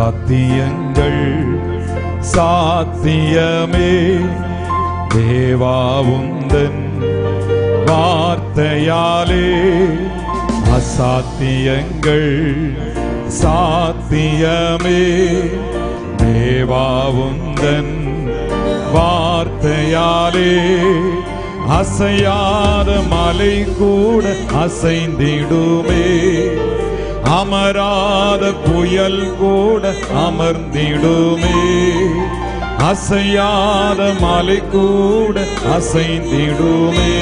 அசாத்தியங்கள் சாத்தியமே தேவா உந்தன் வார்த்தையாலே. அசாத்தியங்கள் சாத்தியமே தேவா உந்தன் வார்த்தையாலே. அசையாத மலை கூட அசைந்திடுமே, அமராத புயல் கூட அமர்ந்திடுமே. அசையாத மலை கூட அசைந்திடுமே,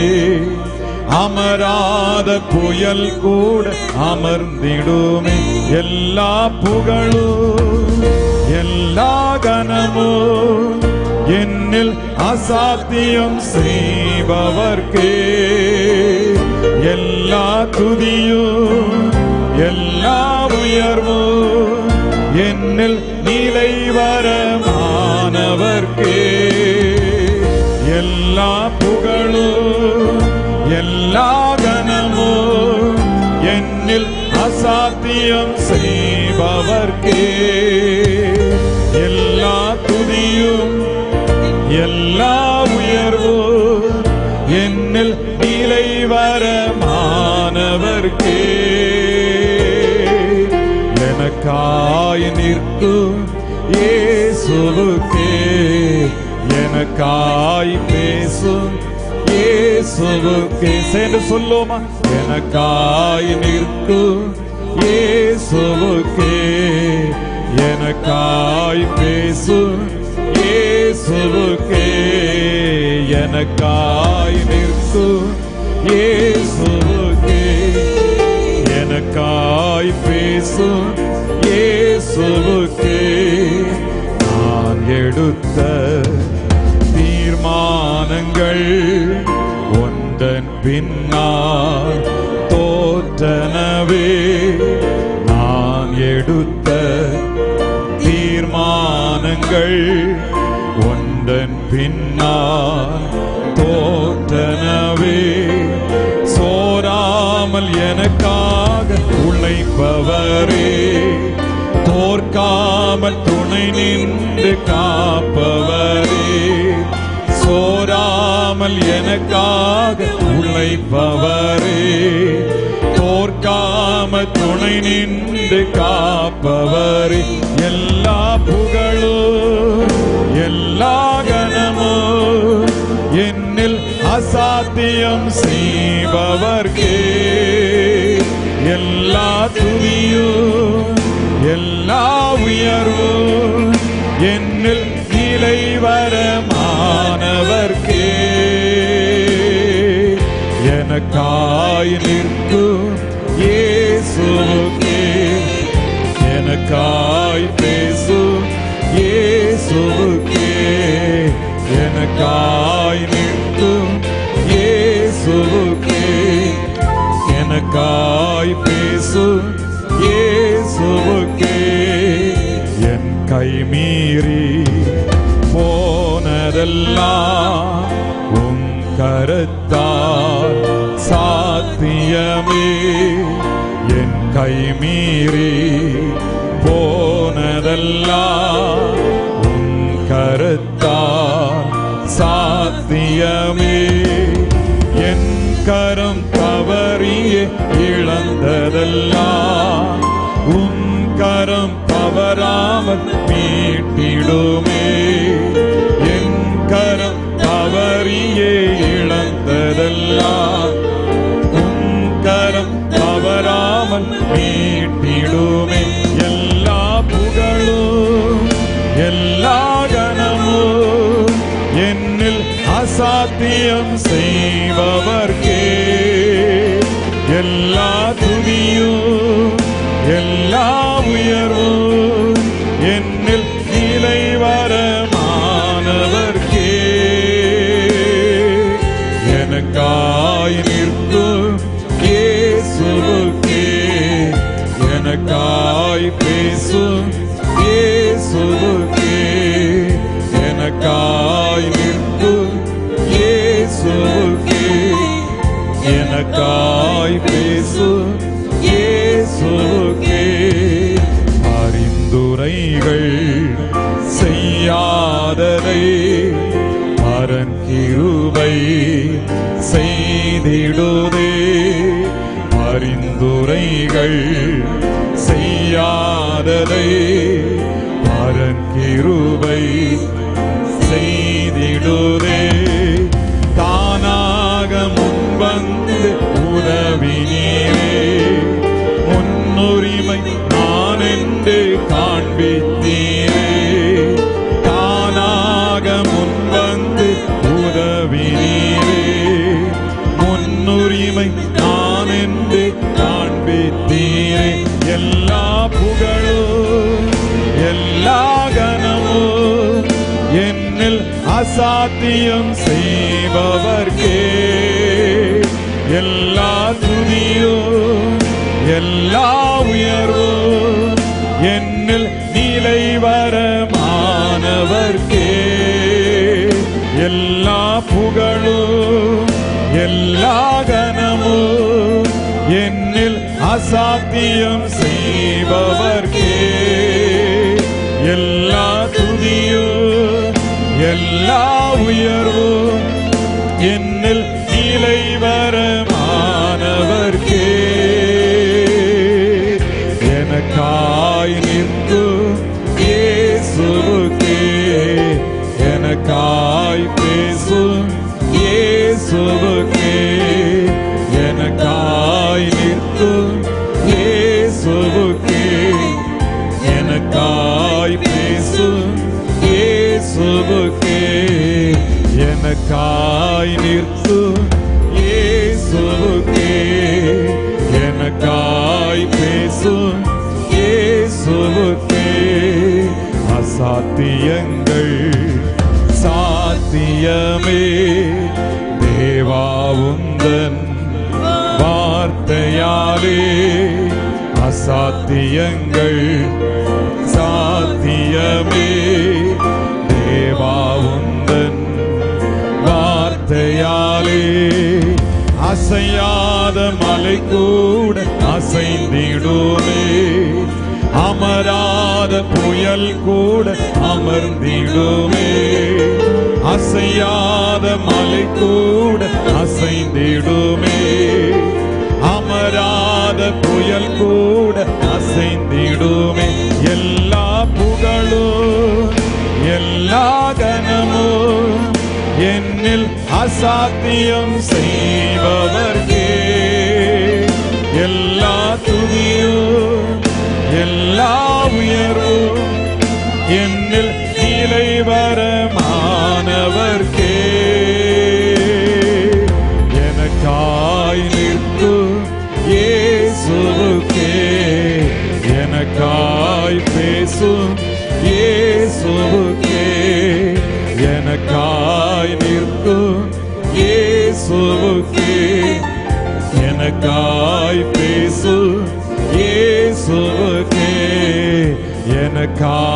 அமராத புயல் கூட அமர்ந்திடுமே. எல்லா புகழும் எல்லா கனமும் என்னில் அசாத்தியம் செய்பவர்க்கே. எல்லா துதியும் எல்லா உயர்வும் என்னில் நிலைவரமானவர்க்கே. எல்லா புகழும் எல்லா கனமும் என்னில் அசாத்தியம் செய்பவர்க்கே. எல்லா துதியும் எல்லா உயர்வும் என்னில் நிலைவரமானவர்க்கே. எனக்காய் நிற்கும் இயேசுவுக்கே, எனக்காய் பேசும் இயேசுவுக்கே. சேர்ந்து சொல்லுமா? எனக்காய் நிற்கும் இயேசுவுக்கே, எனக்காய் பேசும் இயேசுவுக்கே. எனக்காய் நிற்கும் இயேசுவுக்கே, எனக்காய் பேசும் இயேசுவுக்கே. நான் எடுத்த தீர்மானங்கள் ஒன்றன் பின்னால் தோற்றனவே. நான் எடுத்த தீர்மானங்கள் ஒன்றன் பின்னால் தோற்றனவே. சோராமல் எனக்காக உழைப்பவரே, தோற்காமல் துணை நின்று காப்பவரே. சோராமல் எனக்காக உழைப்பவரே, தோற்காமல் துணை நின்று காப்பவரே. எல்லா புகழும் எல்லா கனமும் என்னில் அசாத்தியம் செய்பவர்க்கே. எல்லா துதியும் எல்லா உயர்வும் என்னில் நிலைவரமானவர்க்கே. எனக்காய் நிற்கும் இயேசுவுக்கே, எனக்காய் பேசும் இயேசுவுக்கே. எனக்காய் நிற்கும் இயேசுவுக்கே, எனக்காய் பேசும் இயேசுவுக்கே. என் கை மீறி போனதெல்லாம் உம் கரத்தால் சாத்தியமே. என் கை மீறி போனதெல்லாம் உம் கரத்தால் சாத்தியமே. என் கரம் தவறிய இழந்ததெல்லாம் உம் கரம் தவறாமல் மீட்டிடுமே. என் கரம் தவறிய இழந்ததெல்லாம் உம் கரம் தவறாமல் மீட்டிடுமே. எல்லா புகழும் எல்லா கனமும் என்னில் அசாத்தியம் செய்பவர்க்கே. எல்லா துதியும் எல்லா உயர்வும் என்னில் நிலைவரமானவர்க்கே. எனக்காய் நிற்கும் இயேசுவுக்கே, எனக்காய் பேசும் இயேசுவுக்கே. எனக்காய் நிற்கும் இயேசுவுக்கே, எனக்காய் பேசும் இயேசுவுக்கே. பரிந்துரை பரிந்துரைகள் செய்யாததை பரன் கிருபை செய்திடுதே. பரிந்துரைகள் செய்யாததை பரன் கிருபை செய்திடுதே. தானாக முன்வந்து உதவினீரே, முன்னுரிமை நான் என்று காண்பித்தீரே. தானாக முன்வந்து உதவினீரே, முன்னுரிமை நான் என்று காண்பித்தீரே. எல்லா புகழும் எல்லா கனமும் என்னில் அசாத்தியம் செய்பவர்க்கே. எல்லா துதியும் எல்லா உயர்வும் என்னில் நிலைவரமானவர்க்கே. எல்லா புகழும் எல்லா கனமும் என்னில் அசாத்தியம் செய்பவர்க்கே. எல்லா துதியும் எல்லா உயர்வும் என்னில் நிலைவரமானவர்க்கே. எனக்காய் நிற்கும் இயேசுவுக்கே, எனக்காய் பேசும் இயேசுவுக்கே, எனக்காய் நிற்கும் இயேசுவுக்கே, எனக்காய் பேசும் இயேசுவுக்கே, எனக்காய் நிற்கும் இயேசுவுக்கே, எனக்காய் பேசும் இயேசுவுக்கே. அசாத்தியங்கள் சாத்தியமே தேவா உந்தன் வார்த்தையாலே. அசாத்தியங்கள் சாத்தியமே தேவா உந்தன் வார்த்தையாலே. அசையாத மலை கூட அசைந்திடுமே, அமராத புயல் கூட அமர்ந்திடுமே. அசையாத மலை கூட அசைந்திடுமே, அமராத புயல் கூட அசைந்திடுமே. எல்லா புகழும் எல்லா கனமும் என்னில் அசாத்தியம் செய்பவர்க்கே. எல்லா துதியும் எல்லா உயர்வும் என்னில் நிலைவரமானவர்க்கே. எனக்காய் நிற்கும் இயேசுவுக்கே, எனக்காய் பேசும் இயேசுவுக்கே, எனக்காய் நிற்கும் இயேசுவுக்கே, எனக்காய் பேசும் இயேசுவுக்கே, எனக்காய்